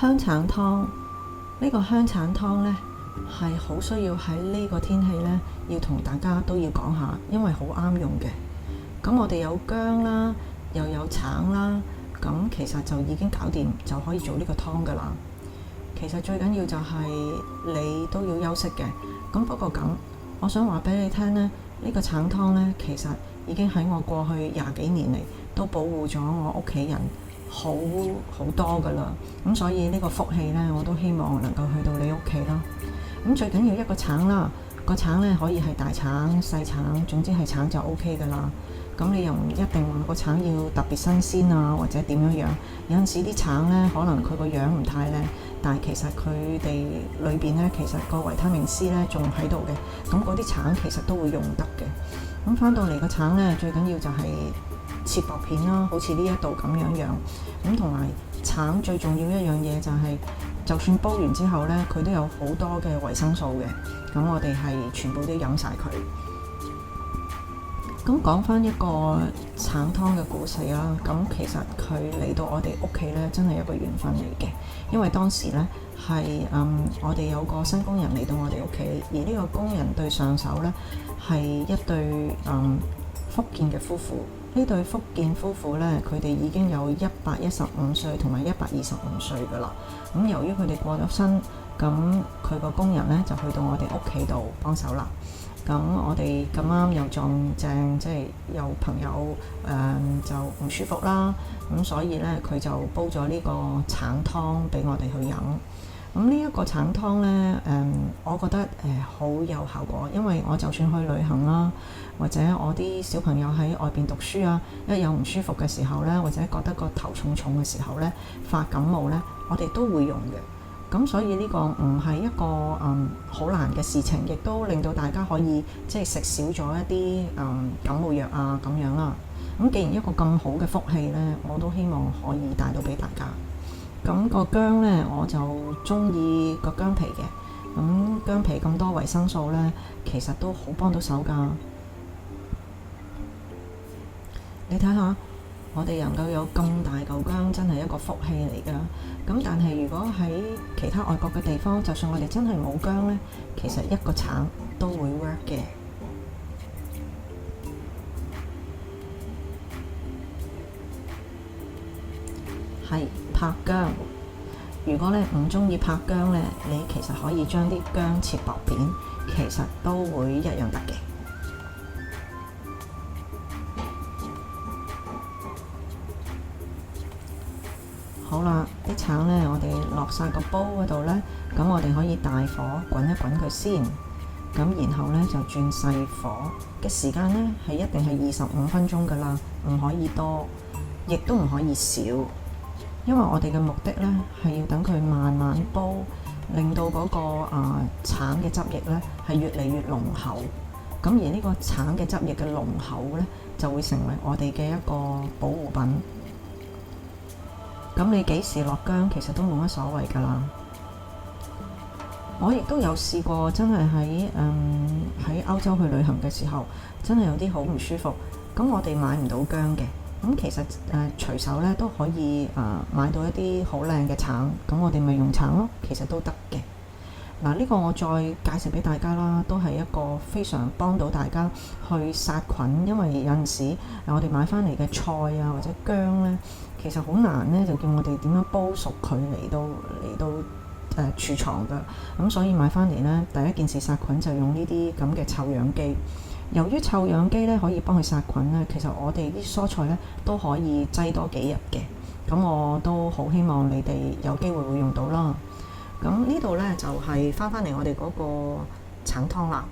香橙湯呢個香橙湯呢，係好需要喺呢個天氣呢，要同大家都要講下，因為好啱用嘅。咁我哋有薑啦，又有橙啦，咁其實就已經搞掂，就可以做呢個湯噶啦。其實最緊要就係你都要休息嘅。咁不過咁，我想話俾你聽呢，呢個橙湯呢，其實已經喺我過去20幾年嚟都保護咗我屋企人好多噶啦。咁所以呢個福氣呢，我都希望能夠去到你屋企啦。咁最緊要一個橙啦，個橙呢可以係大橙、細橙，總之係橙就 OK 噶啦。咁你又唔一定話個橙要特別新鮮啊，或者點樣樣。有陣時啲橙呢，可能佢個樣唔太靚，但係其實佢哋裏邊呢，其實個維他命 C 呢仲喺度嘅。咁嗰啲橙其實都會用得嘅。咁翻到嚟個橙呢，最緊要就係切薄片啦，好似呢一度咁樣樣。咁同埋橙最重要一樣嘢就係，就算煲完之後呢，佢都有好多嘅維生素嘅。咁我哋係全部都飲晒佢。咁講翻一個橙湯嘅故事啦。咁其實佢嚟到我哋屋企呢，真係一個緣分嚟嘅。因為當時呢，係我哋有個新工人嚟到我哋屋企，而呢個工人對上手呢，係一對福建嘅夫婦。呢對福建夫婦呢，佢哋已經有115歲同埋125歲㗎啦。咁由於佢哋過咗身，咁佢個工人呢，就去到我哋屋企度幫手啦。咁我哋咁啱又撞正，即係有朋友就唔舒服啦。咁所以呢，佢就煲咗呢個橙湯俾我哋去飲。咁呢一個橙湯呢，我覺得好有效果，因為我就算去旅行啦，或者我啲小朋友喺外邊讀書啊，一有唔舒服嘅時候呢，或者覺得個頭重重嘅時候呢，發感冒呢，我哋都會用嘅。咁所以呢個唔係一個好難嘅事情，亦都令到大家可以即係食少咗一啲感冒藥啊咁樣啦。咁既然一個咁好嘅福氣呢，我都希望可以帶到俾大家。咁個薑呢，我就中意個薑皮嘅。咁薑皮咁多維生素呢，其實都好幫到手㗎。你睇下，我哋能夠有咁大嚿薑，真係一個福氣嚟㗎。咁但係如果喺其他外國嘅地方，就算我哋真係冇薑呢，其實一個橙都會 work 嘅。係拍薑。如果你唔中意拍薑呢，你其實可以將啲薑切薄片，其實都會一樣得嘅。好啦，啲橙呢，我哋落晒個煲嗰度呢，咁我哋可以大火滾一滾佢先。咁然後呢，就轉細火嘅時間呢，係一定係25分鐘㗎啦，唔可以多，亦都唔可以少。因為我哋嘅目的呢，係要等佢慢慢煲，令到嗰個橙嘅汁液呢係越嚟越濃厚。咁而呢個橙嘅汁液嘅濃厚呢，就會成為我哋嘅一個保護品。咁你幾時落薑其實都冇乜所謂㗎啦。我亦都有試過，真係喺歐洲去旅行嘅時候，真係有啲好唔舒服。咁我哋買唔到薑嘅。咁其實隨手咧都可以買到一啲好靚嘅橙，咁我哋咪用橙咯，其實都得嘅。嗱，呢個我再介紹俾大家啦，都係一個非常幫到大家去殺菌，因為有陣時我哋買翻嚟嘅菜啊或者薑咧，其實好難咧，就叫我哋點樣煲熟佢嚟到儲藏㗎。咁所以買翻嚟咧，第一件事殺菌就用呢啲咁嘅臭氧機。由於臭氧機咧可以幫佢殺菌咧，其實我哋啲蔬菜咧都可以擠多幾日嘅。咁我都好希望你哋有機會會用到啦。咁呢度咧就係翻嚟我哋嗰個橙湯啦。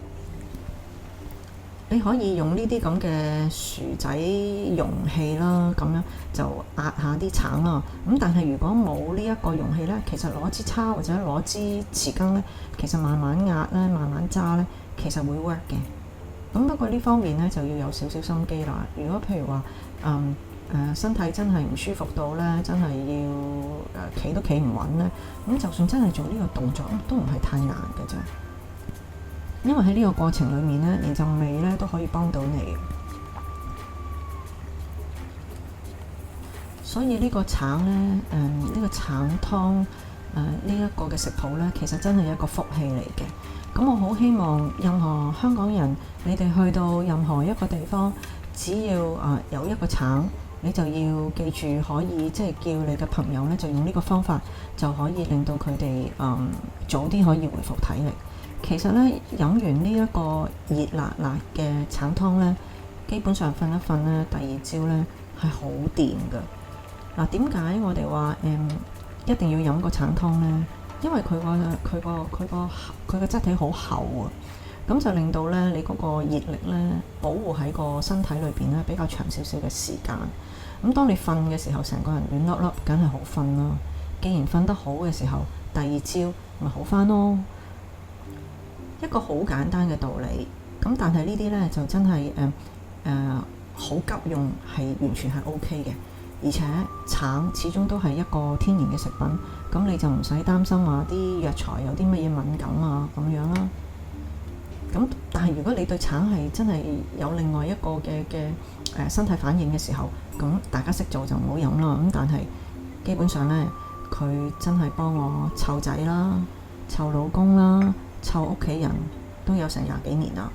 你可以用呢啲咁嘅薯仔容器啦，咁樣就壓下啲橙啦。咁但係如果冇呢一個容器咧，其實攞支叉或者攞支匙羹咧，其實慢慢壓咧，慢慢揸咧，其實會 work 嘅。咁不過呢方面咧就要有少少心機啦。如果譬如話身體真係唔舒服到咧，真係要企都企唔穩咧，咁就算真係做呢個動作都唔係太難嘅啫。因為喺呢個過程裡面咧，連陣味咧都可以幫到你。所以呢個橙咧，呢個橙湯呢一個嘅食譜呢，其實真係一個福氣嚟嘅。咁我好希望任何香港人，你哋去到任何一個地方，只要有一個橙，你就要記住可以即係叫你嘅朋友呢，就用呢個方法就可以令到佢哋早啲可以回復體力。其實呢，飲完呢一個熱辣辣嘅橙湯呢，基本上瞓一瞓呢，第二朝呢係好掂㗎。點解我哋話一定要飲個橙湯呢？因為佢個質體好厚啊，咁就令到咧你嗰個熱力咧保護喺個身體裏邊咧比較長少少嘅時間。咁當你瞓嘅時候，成個人暖粒粒，梗係好瞓啦。既然瞓得好嘅時候，第二朝咪好返咯。一個好簡單嘅道理。咁但係呢啲咧就真係好急用，係完全係 OK 嘅。而且橙始終都係一個天然嘅食品，咁你就唔使擔心話啲藥材有啲乜嘢敏感啊咁樣啦。咁但係如果你對橙係真係有另外一個嘅身體反應嘅時候，咁大家識做就唔好飲啦。咁但係基本上呢，佢真係幫我湊仔啦、湊老公啦、湊屋企人都有成20幾年啦。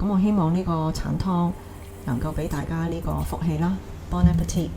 咁我希望呢個橙湯能夠俾大家呢個福氣啦。Bon appétit!